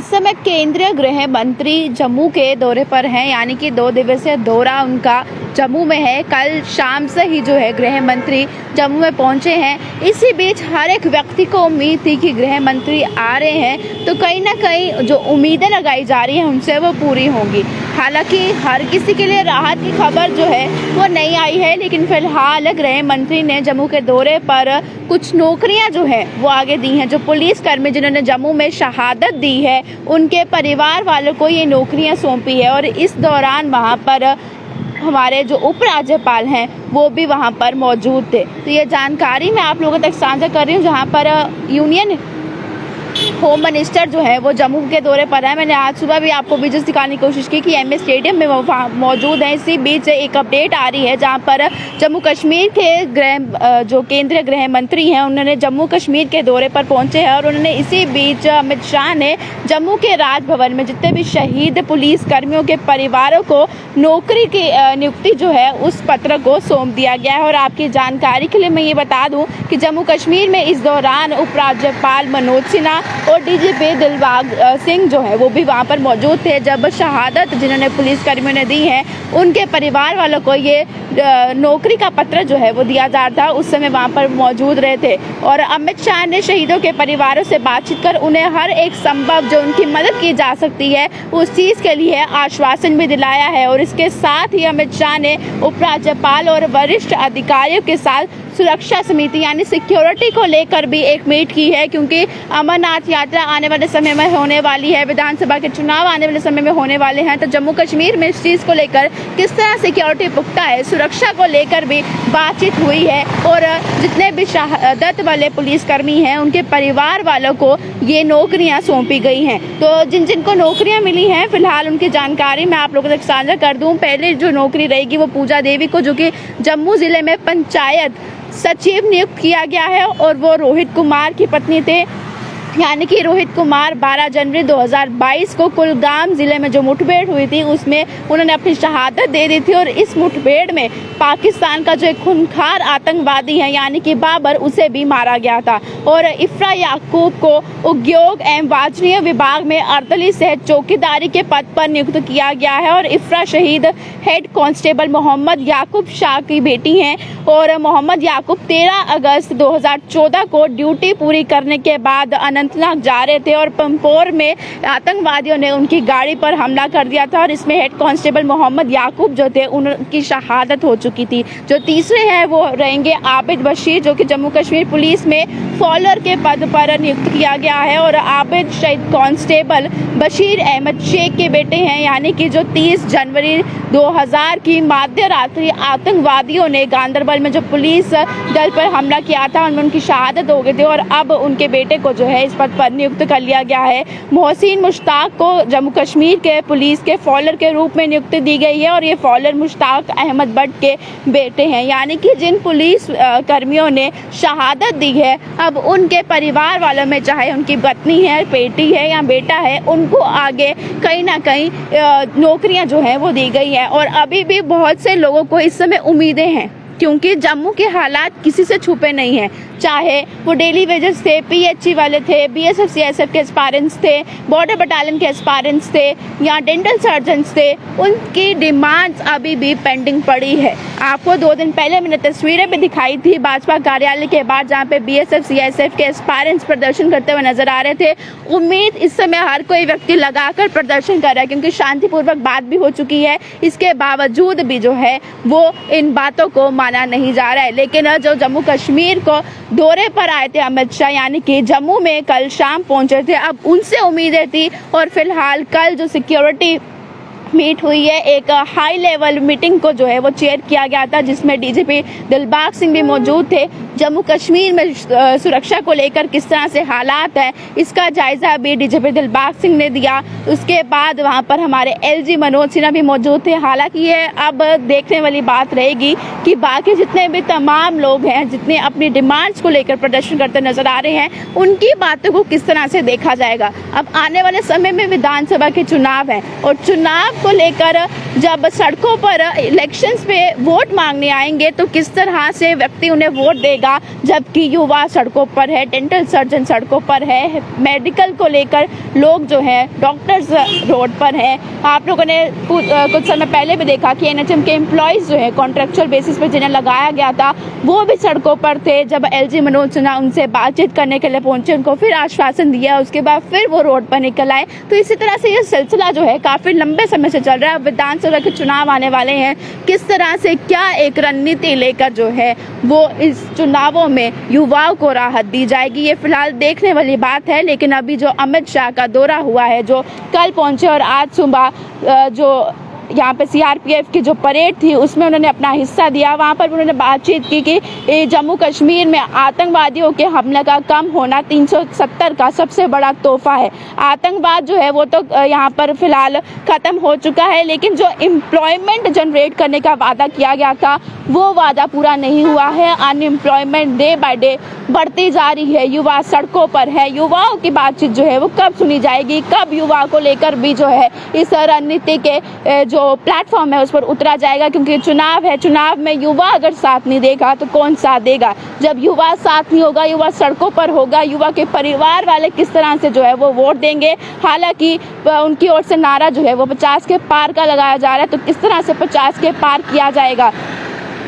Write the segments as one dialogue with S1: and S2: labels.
S1: समय केंद्रीय गृह मंत्री जम्मू के दौरे पर हैं, यानी कि 2 दिवसीय दौरा उनका जम्मू में है। कल शाम से ही जो है गृह मंत्री जम्मू में पहुंचे हैं। इसी बीच हर एक व्यक्ति को उम्मीद थी कि गृह मंत्री आ रहे हैं तो कहीं ना कहीं जो उम्मीदें लगाई जा रही हैं उनसे वो पूरी होंगी। हालांकि हर किसी के लिए राहत की खबर जो है वो नहीं आई है, लेकिन फिलहाल गृह मंत्री ने जम्मू के दौरे पर कुछ नौकरियां जो है वो आगे दी हैं। जो पुलिस कर्मी जिन्होंने जम्मू में शहादत दी है उनके परिवार वालों को ये नौकरियां सौंपी है और इस दौरान वहां पर हमारे जो उपराज्यपाल हैं वो भी वहां पर मौजूद थे। तो ये जानकारी मैं आप लोगों तक साझा कर रही हूँ, जहां पर यूनियन होम मिनिस्टर जो है वो जम्मू के दौरे पर है। मैंने आज सुबह भी आपको विजुअल्स दिखाने की कोशिश की कि एमए स्टेडियम में वो मौजूद है। इसी बीच एक अपडेट आ रही है जहां पर जम्मू कश्मीर के जो केंद्रीय गृह मंत्री हैं उन्होंने जम्मू कश्मीर के दौरे पर पहुंचे हैं और उन्होंने इसी बीच अमित शाह ने जम्मू के राजभवन में जितने भी शहीद पुलिस कर्मियों के परिवारों को नौकरी की नियुक्ति जो है उस पत्र को सौंप दिया गया है। और आपकी जानकारी के लिए मैं ये बता दूं कि जम्मू कश्मीर में इस दौरान उपराज्यपाल मनोज सिन्हा और डीजीपी दिलबाग सिंह जो है वो भी वहां पर मौजूद थे। जब शहादत जिन्होंने पुलिस कर्मियों ने दी है उनके परिवार वालों को ये नौकरी का पत्र जो है वो दिया जा रहा था, उस समय वहां पर मौजूद रहे थे। और अमित शाह ने शहीदों के परिवारों से बातचीत कर उन्हें हर एक संभव जो उनकी मदद की जा सकती है उस चीज के लिए आश्वासन भी दिलाया है। और इसके साथ ही अमित शाह ने उपराज्यपाल और वरिष्ठ अधिकारियों के साथ सुरक्षा समिति यानी सिक्योरिटी को लेकर भी एक मीट की है, क्योंकि अमरनाथ यात्रा आने वाले समय में होने वाली है, विधानसभा के चुनाव आने वाले समय में होने वाले हैं। तो जम्मू कश्मीर में इस चीज को लेकर किस तरह सिक्योरिटी पुख्ता है, सुरक्षा को लेकर भी बातचीत हुई है। और जितने भी शहादत वाले पुलिसकर्मी हैं उनके परिवार वालों को ये नौकरियां सौंपी गई हैं। तो जिन जिन को नौकरियां मिली हैं फिलहाल उनकी जानकारी मैं आप लोगों तक साझा कर दूं। पहले जो नौकरी रहेगी वो पूजा देवी को, जो कि जम्मू जिले में पंचायत सचिव नियुक्त किया गया है और वो रोहित कुमार की पत्नी थे। यानी कि रोहित कुमार 12 जनवरी 2022 को कुलगाम जिले में जो मुठभेड़ हुई थी उसमें उन्होंने अपनी शहादत दे दी थी। और इस मुठभेड़ में पाकिस्तान का जो एक खूंखार आतंकवादी है यानी कि बाबर, उसे भी मारा गया था। और इफ्रा याकूब को उद्योग एवं वाणिज्य विभाग में अर्दली सहित चौकीदारी के पद पर नियुक्त किया गया है। और इफ्रा शहीद हेड कांस्टेबल मोहम्मद याकूब शाह की बेटी हैं। और मोहम्मद याकूब 13 अगस्त 2014 को ड्यूटी पूरी करने के बाद अनंतनाग जा रहे थे और पंपोर में आतंकवादियों ने उनकी गाड़ी पर हमला कर दिया था और इसमें हेड कांस्टेबल मोहम्मद याकूब जो थे उनकी शहादत हो चुकी थी। जो तीसरे हैं वो रहेंगे आबिद बशीर, जो कि जम्मू कश्मीर पुलिस में फॉलोअर के पद पर नियुक्त किया गया है। और आबिद शहीद कांस्टेबल बशीर अहमद शेख के बेटे हैं, यानी कि जो 30 जनवरी 2000 की मध्य रात्रि आतंकवादियों ने गांदरबल में जो पुलिस दल पर हमला किया था उनमें उनकी शहादत हो गई थी। और अब उनके बेटे को जो है इस पद पर नियुक्त कर लिया गया है। मोहसिन मुश्ताक को जम्मू कश्मीर के पुलिस के फॉलोअर के रूप में नियुक्ति दी गई है और ये फॉलोअर मुश्ताक अहमद भट्ट के बेटे हैं। यानी कि जिन पुलिस कर्मियों ने शहादत दी है अब उनके परिवार वालों में, चाहे उनकी पत्नी है, बेटी है या बेटा है, उनको आगे कहीं ना कहीं नौकरियां जो है वो दी गई है। और अभी भी बहुत से लोगों को इस समय उम्मीदें हैं, क्योंकि जम्मू के हालात किसी से छुपे नहीं हैं। चाहे वो डेली वेजेस थे, पीएचई वाले थे, बीएसएफ सीएसएफ के एस्पायरेंट्स थे, बॉर्डर बटालियन के एस्पायरेंट्स थे या डेंटल सर्जन्स थे, उनकी डिमांड्स अभी भी पेंडिंग पड़ी है। आपको 2 दिन पहले मैंने तस्वीरें भी दिखाई थी भाजपा कार्यालय के बाद, जहाँ पे बीएसएफ सीएसएफ के एस्पायरेंट्स प्रदर्शन करते हुए नजर आ रहे थे। उम्मीद इस समय हर कोई व्यक्ति लगाकर प्रदर्शन कर रहा है, क्योंकि शांतिपूर्वक बात भी हो चुकी है। इसके बावजूद भी जो है वो इन बातों को माना नहीं जा रहा है। लेकिन जो जम्मू कश्मीर को दौरे पर आए थे अमित शाह, यानी कि जम्मू में कल शाम पहुंचे थे, अब उनसे उम्मीदें थी। और फिलहाल कल जो सिक्योरिटी मीट हुई है, एक हाई लेवल मीटिंग को जो है वो चेयर किया गया था, जिसमें डीजीपी दिलबाग सिंह भी मौजूद थे। जम्मू कश्मीर में सुरक्षा को लेकर किस तरह से हालात है इसका जायजा भी डीजीपी दिलबाग सिंह ने दिया। उसके बाद वहां पर हमारे एलजी मनोज सिन्हा भी मौजूद थे। हालांकि ये अब देखने वाली बात रहेगी कि बाकी जितने भी तमाम लोग हैं, जितने अपनी डिमांड्स को लेकर प्रदर्शन करते नजर आ रहे हैं, उनकी बातों को किस तरह से देखा जाएगा। अब आने वाले समय में विधानसभा के चुनाव है और चुनाव को लेकर जब सड़कों पर इलेक्शंस पे वोट मांगने आएंगे तो किस तरह से व्यक्ति उन्हें वोट देगा जाएगा, जबकि युवा सड़कों पर है, डेंटल सर्जन सड़कों पर है, मेडिकल को लेकर लोग जो है डॉक्टर्स रोड पर हैं। आप लोगों ने कुछ समय पहले भी देखा कि एनएचएम के एम्प्लॉयज़ जो है कॉन्ट्रेक्चुअल बेसिस पर जिन्हें लगाया गया था वो भी सड़कों पर थे। जब एलजी मनोज सिन्हा उनसे बातचीत करने के लिए पहुंचे, उनको फिर आश्वासन दिया, उसके बाद फिर वो रोड पर निकल आए। तो इसी तरह से ये सिलसिला जो है काफ़ी लंबे समय से चल रहा है। विधानसभा के चुनाव आने वाले हैं, किस तरह से क्या एक रणनीति लेकर जो है वो इस चुनावों में युवाओं को राहत दी जाएगी, ये फिलहाल देखने वाली बात है। लेकिन अभी जो अमित शाह का दौरा हुआ है, जो कल पहुंचे और आज सुबह जो यहाँ पे सीआरपीएफ की जो परेड थी उसमें उन्होंने अपना हिस्सा दिया, वहाँ पर उन्होंने बातचीत की कि जम्मू कश्मीर में आतंकवादियों के हमले का कम होना 370 का सबसे बड़ा तोहफा है। आतंकवाद जो है वो तो यहाँ पर फिलहाल ख़त्म हो चुका है, लेकिन जो एम्प्लॉयमेंट जनरेट करने का वादा किया गया था वो वादा पूरा नहीं हुआ है। अनएम्प्लॉयमेंट डे बाय डे बढ़ती जा रही है, युवा सड़कों पर है। युवाओं की बातचीत जो है वो कब सुनी जाएगी, कब युवाओं को लेकर भी जो है इस रणनीति के जो प्लेटफॉर्म है उस पर उतरा जाएगा, क्योंकि चुनाव है, चुनाव में युवा अगर साथ नहीं देगा तो कौन साथ देगा। जब युवा साथ नहीं होगा, युवा सड़कों पर होगा, युवा के परिवार वाले किस तरह से जो है वो वोट देंगे। हालांकि उनकी ओर से नारा जो है वो 50 के पार का लगाया जा रहा है, तो किस तरह से 50 के पार किया जाएगा,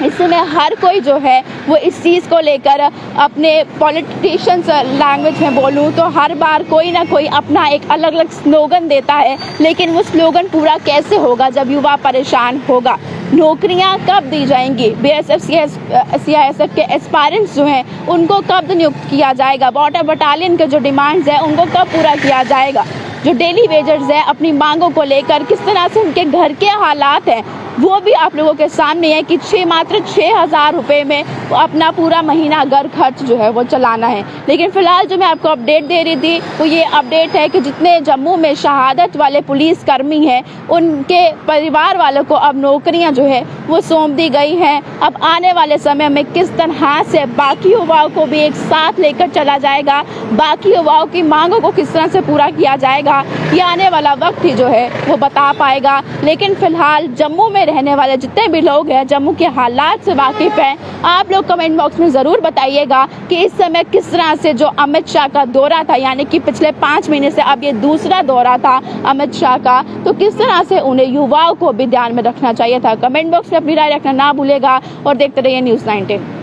S1: इसमें हर कोई जो है वो इस चीज़ को लेकर अपने पॉलिटिशियंस लैंग्वेज में बोलूँ तो हर बार कोई ना कोई अपना एक अलग अलग स्लोगन देता है, लेकिन वो स्लोगन पूरा कैसे होगा जब युवा परेशान होगा। नौकरियां कब दी जाएंगी, बीएसएफ सीआईएसएफ के एस्पायरेंट्स जो हैं उनको कब नियुक्त किया जाएगा, बॉर्डर बटालियन के जो डिमांड्स हैं उनको कब पूरा किया जाएगा, जो डेली वेजर्स हैं अपनी मांगों को लेकर किस तरह से उनके घर के हालात हैं वो भी आप लोगों के सामने है कि मात्र 6,000 रुपये में अपना पूरा महीना घर खर्च जो है वो चलाना है। लेकिन फिलहाल जो मैं आपको अपडेट दे रही थी वो ये अपडेट है कि जितने जम्मू में शहादत वाले पुलिसकर्मी हैं उनके परिवार वालों को अब नौकरियां जो है वो सौंप दी गई हैं। अब आने वाले समय में किस तरह से बाकी युवाओं को भी एक साथ लेकर चला जाएगा, बाकी युवाओं की मांगों को किस तरह से पूरा किया जाएगा, ये आने वाला वक्त ही जो है वो बता पाएगा। लेकिन फिलहाल जम्मू में रहने वाले जितने भी लोग हैं, जम्मू के हालात से वाकिफ हैं, आप लोग कमेंट बॉक्स में ज़रूर बताइएगा कि इस समय किस तरह से जो अमित शाह का दौरा था, यानी कि पिछले 5 महीने से अब ये दूसरा दौरा था अमित शाह का, तो किस तरह से उन्हें युवाओं को भी ध्यान में रखना चाहिए था। कमेंट बॉक्स में अपनी राय रखना ना भूलेगा और देखते रहिए न्यूज़ 19।